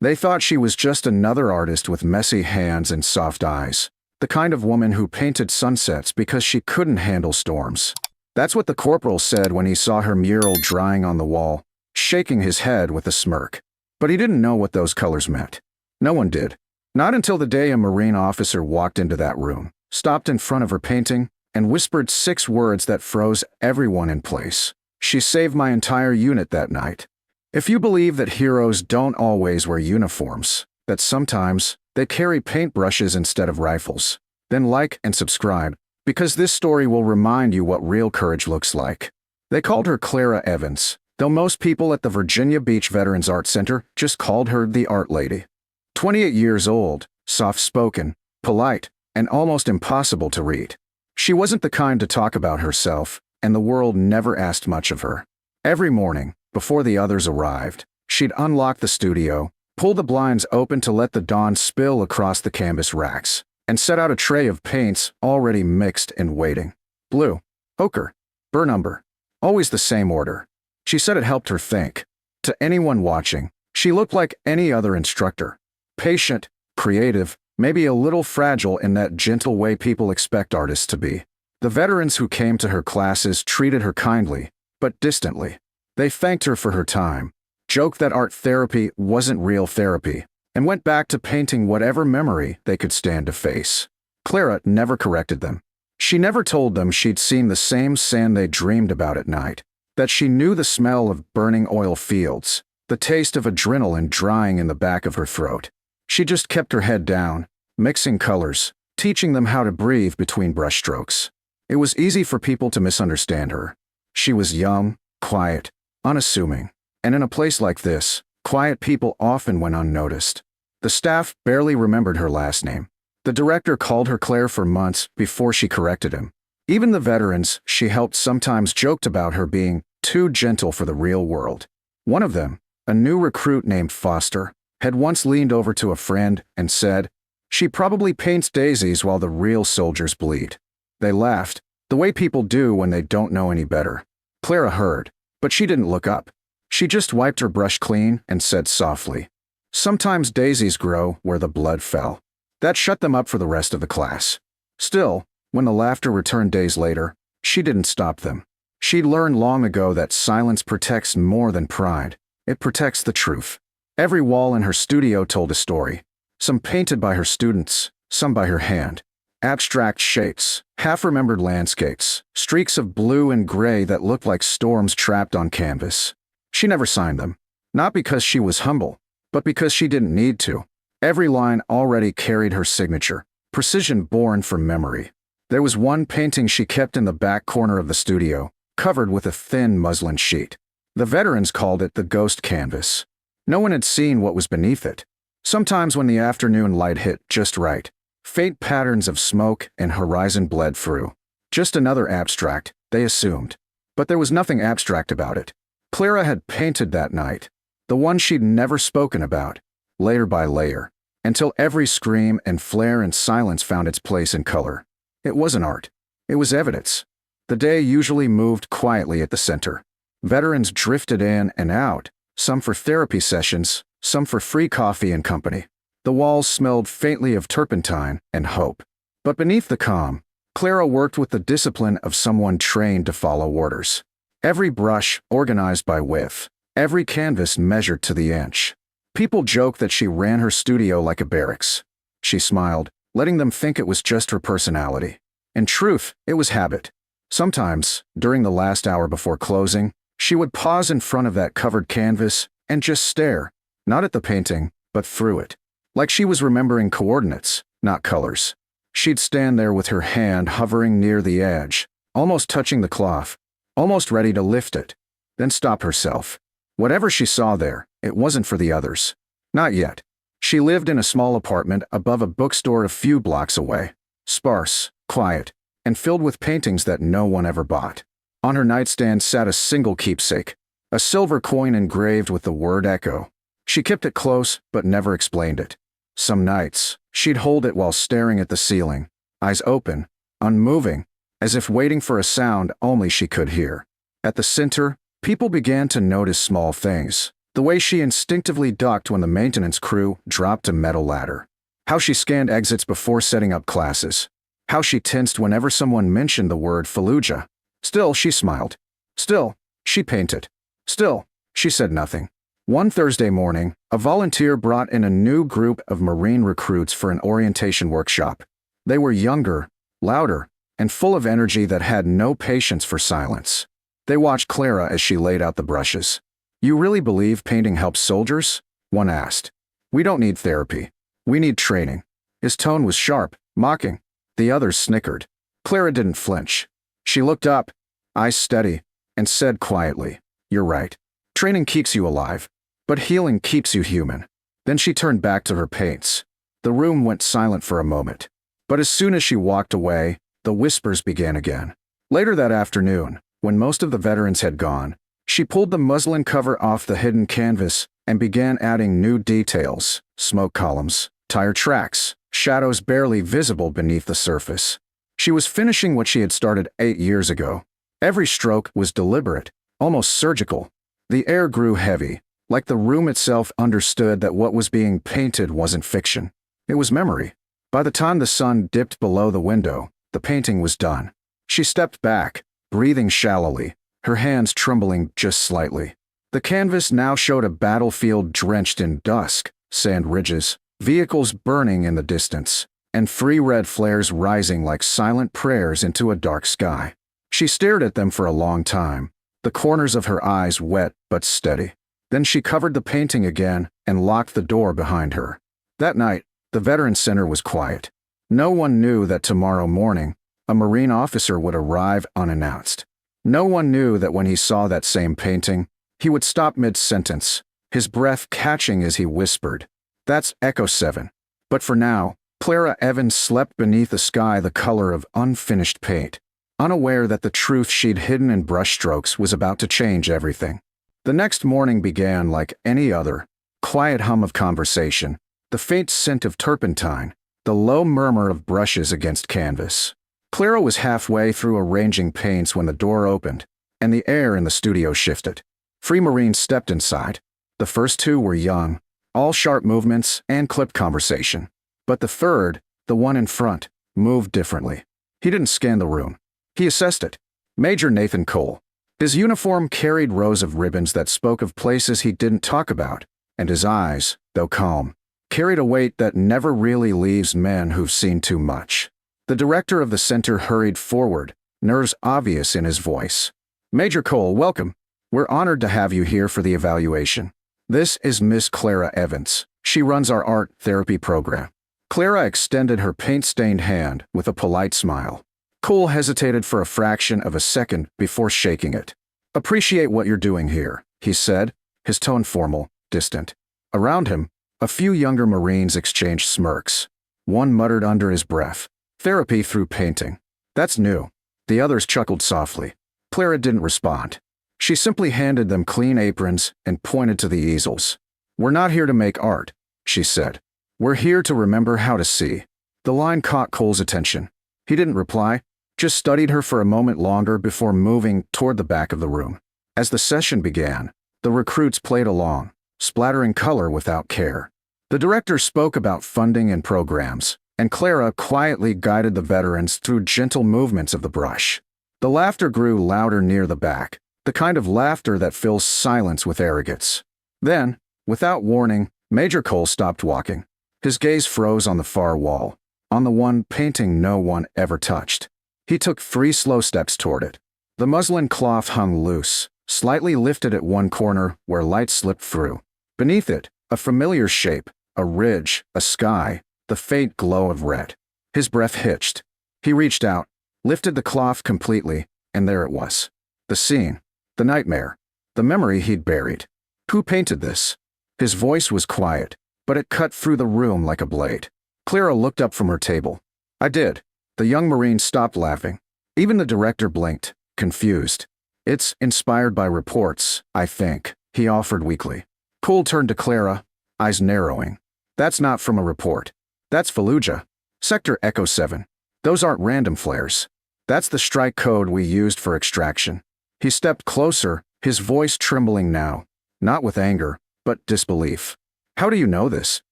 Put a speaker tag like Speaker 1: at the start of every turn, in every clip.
Speaker 1: They thought she was just another artist with messy hands and soft eyes, the kind of woman who painted sunsets because she couldn't handle storms. That's what the corporal said when he saw her mural drying on the wall, shaking his head with a smirk. But he didn't know what those colors meant. No one did. Not until the day a Marine officer walked into that room, stopped in front of her painting, and whispered 6 words that froze everyone in place. She saved my entire unit that night. If you believe that heroes don't always wear uniforms, that sometimes they carry paintbrushes instead of rifles, then like and subscribe, because this story will remind you what real courage looks like. They called her Clara Evans, though most people at the Virginia Beach Veterans Art Center just called her the Art Lady. 28 years old, soft-spoken, polite, and almost impossible to read. She wasn't the kind to talk about herself, and the world never asked much of her. Every morning, before the others arrived, she'd unlock the studio, pull the blinds open to let the dawn spill across the canvas racks, and set out a tray of paints already mixed and waiting. Blue, ochre, burnt umber. Always the same order. She said it helped her think. To anyone watching, she looked like any other instructor. Patient, creative, maybe a little fragile in that gentle way people expect artists to be. The veterans who came to her classes treated her kindly, but distantly. They thanked her for her time, joked that art therapy wasn't real therapy, and went back to painting whatever memory they could stand to face. Clara never corrected them. She never told them she'd seen the same sand they dreamed about at night, that she knew the smell of burning oil fields, the taste of adrenaline drying in the back of her throat. She just kept her head down, mixing colors, teaching them how to breathe between brushstrokes. It was easy for people to misunderstand her. She was young, quiet, unassuming, and in a place like this, quiet people often went unnoticed. The staff barely remembered her last name. The director called her Claire for months before she corrected him. Even the veterans she helped sometimes joked about her being too gentle for the real world. One of them, a new recruit named Foster, had once leaned over to a friend and said, "She probably paints daisies while the real soldiers bleed." They laughed, the way people do when they don't know any better. Clara heard, but she didn't look up. She just wiped her brush clean and said softly, "Sometimes daisies grow where the blood fell." That shut them up for the rest of the class. Still, when the laughter returned days later, she didn't stop them. She'd learned long ago that silence protects more than pride. It protects the truth. Every wall in her studio told a story, some painted by her students, some by her hand. Abstract shapes, half-remembered landscapes, streaks of blue and gray that looked like storms trapped on canvas. She never signed them, not because she was humble, but because she didn't need to. Every line already carried her signature, precision born from memory. There was one painting she kept in the back corner of the studio, covered with a thin muslin sheet. The veterans called it the ghost canvas. No one had seen what was beneath it. Sometimes when the afternoon light hit just right, faint patterns of smoke and horizon bled through. Just another abstract, they assumed. But there was nothing abstract about it. Clara had painted that night, the one she'd never spoken about, layer by layer, until every scream and flare and silence found its place in color. It wasn't art. It was evidence. The day usually moved quietly at the center. Veterans drifted in and out, some for therapy sessions, some for free coffee and company. The walls smelled faintly of turpentine and hope. But beneath the calm, Clara worked with the discipline of someone trained to follow orders. Every brush organized by width, every canvas measured to the inch. People joked that she ran her studio like a barracks. She smiled, letting them think it was just her personality. In truth, it was habit. Sometimes, during the last hour before closing, she would pause in front of that covered canvas and just stare, not at the painting, but through it. Like she was remembering coordinates, not colors. She'd stand there with her hand hovering near the edge, almost touching the cloth, almost ready to lift it, then stop herself. Whatever she saw there, it wasn't for the others. Not yet. She lived in a small apartment above a bookstore a few blocks away, sparse, quiet, and filled with paintings that no one ever bought. On her nightstand sat a single keepsake, a silver coin engraved with the word echo. She kept it close, but never explained it. Some nights, she'd hold it while staring at the ceiling, eyes open, unmoving, as if waiting for a sound only she could hear. At the center, people began to notice small things, The way she instinctively ducked when the maintenance crew dropped a metal ladder. How she scanned exits before setting up classes. How she tensed whenever someone mentioned the word Fallujah. Still, she smiled. Still, she painted. Still, she said nothing. One Thursday morning, a volunteer brought in a new group of Marine recruits for an orientation workshop. They were younger, louder, and full of energy that had no patience for silence. They watched Clara as she laid out the brushes. "You really believe painting helps soldiers?" one asked. "We don't need therapy. We need training." His tone was sharp, mocking. The others snickered. Clara didn't flinch. She looked up, eyes steady, and said quietly, "You're right. Training keeps you alive, but healing keeps you human." Then she turned back to her paints. The room went silent for a moment. But as soon as she walked away, the whispers began again. Later that afternoon, when most of the veterans had gone, she pulled the muslin cover off the hidden canvas and began adding new details: smoke columns, tire tracks, shadows barely visible beneath the surface. She was finishing what she had started 8 years ago. Every stroke was deliberate, almost surgical. The air grew heavy, like the room itself understood that what was being painted wasn't fiction. It was memory. By the time the sun dipped below the window, the painting was done. She stepped back, breathing shallowly, her hands trembling just slightly. The canvas now showed a battlefield drenched in dusk, sand ridges, vehicles burning in the distance, and free red flares rising like silent prayers into a dark sky. She stared at them for a long time, the corners of her eyes wet but steady. Then she covered the painting again and locked the door behind her. That night, the Veterans Center was quiet. No one knew that tomorrow morning, a Marine officer would arrive unannounced. No one knew that when he saw that same painting, he would stop mid-sentence, his breath catching as he whispered, "That's Echo 7. But for now, Clara Evans slept beneath a sky the color of unfinished paint, unaware that the truth she'd hidden in brushstrokes was about to change everything. The next morning began like any other, quiet hum of conversation, the faint scent of turpentine, the low murmur of brushes against canvas. Clara was halfway through arranging paints when the door opened, and the air in the studio shifted. 3 Marines stepped inside. The first 2 were young, all sharp movements and clipped conversation. But the third, the one in front, moved differently. He didn't scan the room. He assessed it. Major Nathan Cole. His uniform carried rows of ribbons that spoke of places he didn't talk about, and his eyes, though calm, carried a weight that never really leaves men who've seen too much. The director of the center hurried forward, nerves obvious in his voice. "Major Cole, welcome. We're honored to have you here for the evaluation. This is Miss Clara Evans. She runs our art therapy program." Clara extended her paint-stained hand with a polite smile. Cole hesitated for a fraction of a second before shaking it. "Appreciate what you're doing here," he said, his tone formal, distant. Around him, a few younger Marines exchanged smirks. One muttered under his breath, "Therapy through painting. That's new." The others chuckled softly. Clara didn't respond. She simply handed them clean aprons and pointed to the easels. "We're not here to make art," she said. "We're here to remember how to see." The line caught Cole's attention. He didn't reply, just studied her for a moment longer before moving toward the back of the room. As the session began, the recruits played along, splattering color without care. The director spoke about funding and programs, and Clara quietly guided the veterans through gentle movements of the brush. The laughter grew louder near the back, the kind of laughter that fills silence with arrogance. Then, without warning, Major Cole stopped walking. His gaze froze on the far wall, on the one painting no one ever touched. He took 3 slow steps toward it. The muslin cloth hung loose, slightly lifted at one corner where light slipped through. Beneath it, a familiar shape, a ridge, a sky, the faint glow of red. His breath hitched. He reached out, lifted the cloth completely, and there it was. The scene, the nightmare, the memory he'd buried. Who painted this? His voice was quiet, but it cut through the room like a blade. Clara looked up from her table. "I did." The young Marine stopped laughing. Even the director blinked, confused. "It's inspired by reports, I think," he offered weakly. Cole turned to Clara, eyes narrowing. "That's not from a report. That's Fallujah. Sector Echo 7. Those aren't random flares. That's the strike code we used for extraction." He stepped closer, his voice trembling now, not with anger, but disbelief. How do you know this?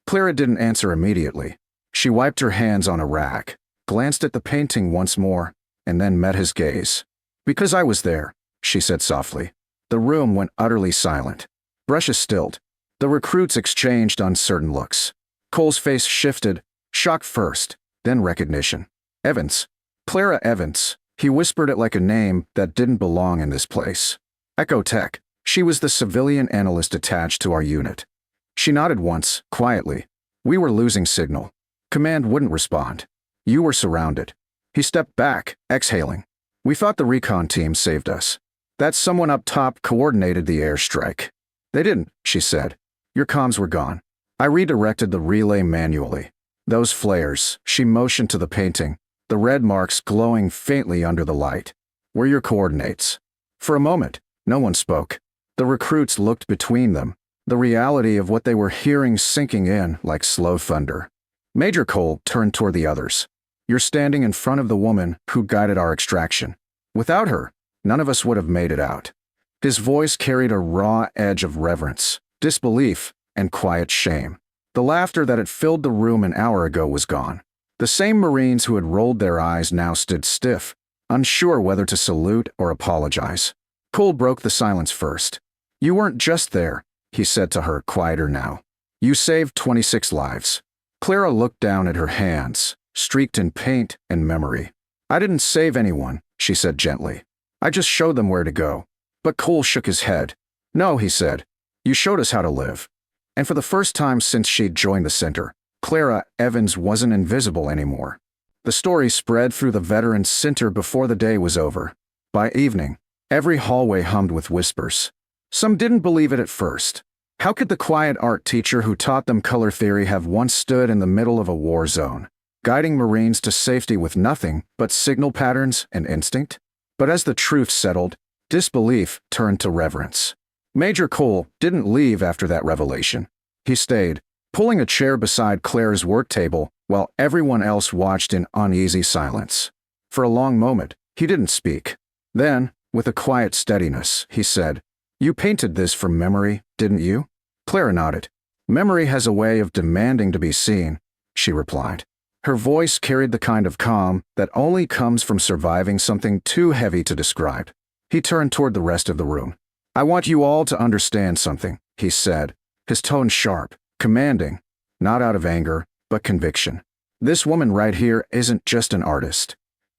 Speaker 1: Clara didn't answer immediately. She wiped her hands on a rack, glanced at the painting once more, and then met his gaze. Because I was there, she said softly. The room went utterly silent. Brushes stilled. The recruits exchanged uncertain looks. Cole's face shifted, shock first, then recognition. Evans. Clara Evans. He whispered it like a name that didn't belong in this place. Echo Tech. She was the civilian analyst attached to our unit. She nodded once, quietly. We were losing signal. Command wouldn't respond. You were surrounded. He stepped back, exhaling. We thought the recon team saved us. That someone up top coordinated the airstrike. They didn't, she said. Your comms were gone. I redirected the relay manually. Those flares, she motioned to the painting, the red marks glowing faintly under the light, were your coordinates. For a moment, no one spoke. The recruits looked between them, the reality of what they were hearing sinking in like slow thunder. Major Cole turned toward the others. You're standing in front of the woman who guided our extraction. Without her, none of us would have made it out. His voice carried a raw edge of reverence, disbelief, and quiet shame. The laughter that had filled the room an hour ago was gone. The same Marines who had rolled their eyes now stood stiff, unsure whether to salute or apologize. Cole broke the silence first. You weren't just there, he said to her, quieter now. You saved 26 lives. Clara looked down at her hands, streaked in paint and memory. I didn't save anyone, she said gently. I just showed them where to go. But Cole shook his head. No, he said. You showed us how to live. And for the first time since she'd joined the center, Clara Evans wasn't invisible anymore. The story spread through the veteran center before the day was over. By evening, every hallway hummed with whispers. Some didn't believe it at first. How could the quiet art teacher who taught them color theory have once stood in the middle of a war zone, guiding Marines to safety with nothing but signal patterns and instinct? But as the truth settled, disbelief turned to reverence. Major Cole didn't leave after that revelation. He stayed, pulling a chair beside Claire's work table while everyone else watched in uneasy silence. For a long moment, he didn't speak. Then, with a quiet steadiness, he said, You painted this from memory, didn't you? Clara nodded. Memory has a way of demanding to be seen, she replied. Her voice carried the kind of calm that only comes from surviving something too heavy to describe. He turned toward the rest of the room. I want you all to understand something, he said, his tone sharp, commanding, not out of anger, but conviction. This woman right here isn't just an artist.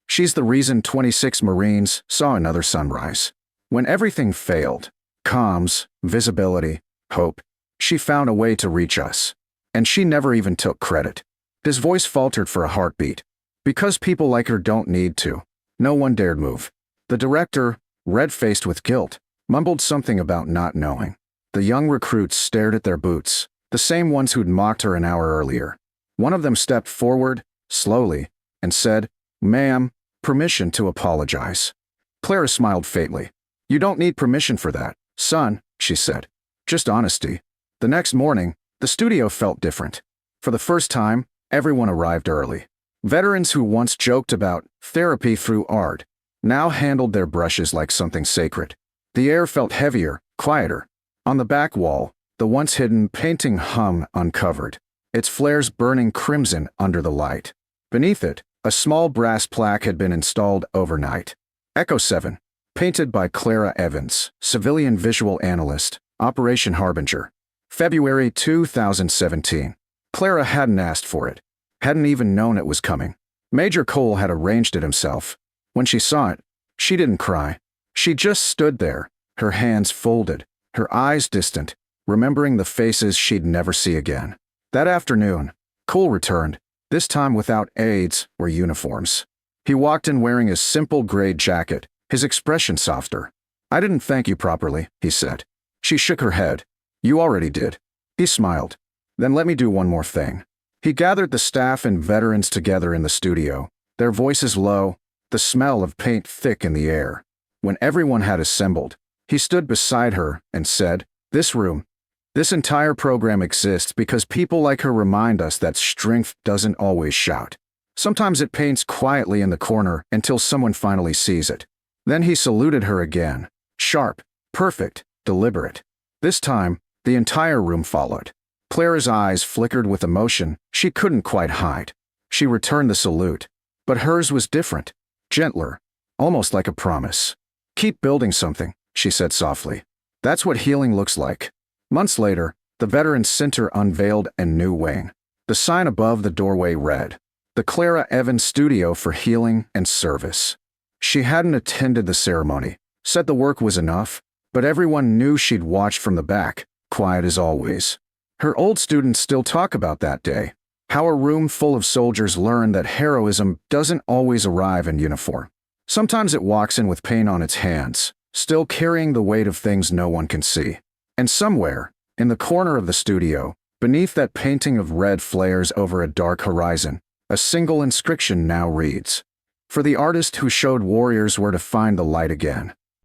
Speaker 1: She's the reason 26 Marines saw another sunrise. When everything failed, comms, visibility, hope, she found a way to reach us. And she never even took credit. His voice faltered for a heartbeat. Because people like her don't need to. No one dared move. The director, red-faced with guilt, mumbled something about not knowing. The young recruits stared at their boots, the same ones who'd mocked her an hour earlier. One of them stepped forward, slowly, and said, Ma'am, permission to apologize. Clara smiled faintly. You don't need permission for that, son, she said. Just honesty. The next morning, the studio felt different. For the first time, everyone arrived early. Veterans who once joked about therapy through art now handled their brushes like something sacred. The air felt heavier, quieter. On the back wall, the once hidden painting hung uncovered, its flares burning crimson under the light. Beneath it, a small brass plaque had been installed overnight. Echo 7, painted by Clara Evans, civilian visual analyst, Operation Harbinger. February 2017. Clara hadn't asked for it, hadn't even known it was coming. Major Cole had arranged it himself. When she saw it, she didn't cry. She just stood there, her hands folded, her eyes distant, remembering the faces she'd never see again. That afternoon, Cole returned, this time without aides or uniforms. He walked in wearing a simple gray jacket, his expression softer. I didn't thank you properly, he said. She shook her head. You already did. He smiled. Then let me do one more thing. He gathered the staff and veterans together in the studio, their voices low, the smell of paint thick in the air. When everyone had assembled, he stood beside her and said, This room, this entire program exists because people like her remind us that strength doesn't always shout. Sometimes it paints quietly in the corner until someone finally sees it. Then he saluted her again, sharp, perfect, deliberate. This time, The entire room followed. Clara's eyes flickered with emotion she couldn't quite hide. She returned the salute, but hers was different, gentler, almost like a promise. "Keep building something," she said softly. "That's what healing looks like." Months later, the Veterans Center unveiled a new wing. The sign above the doorway read, "The Clara Evans Studio for Healing and Service." She hadn't attended the ceremony, said the work was enough, but everyone knew she'd watched from the back, quiet as always. Her old students still talk about that day, how a room full of soldiers learned that heroism doesn't always arrive in uniform. Sometimes it walks in with pain on its hands, still carrying the weight of things no one can see. And somewhere, in the corner of the studio, beneath that painting of red flares over a dark horizon, a single inscription now reads, "For the artist who showed warriors where to find the light again."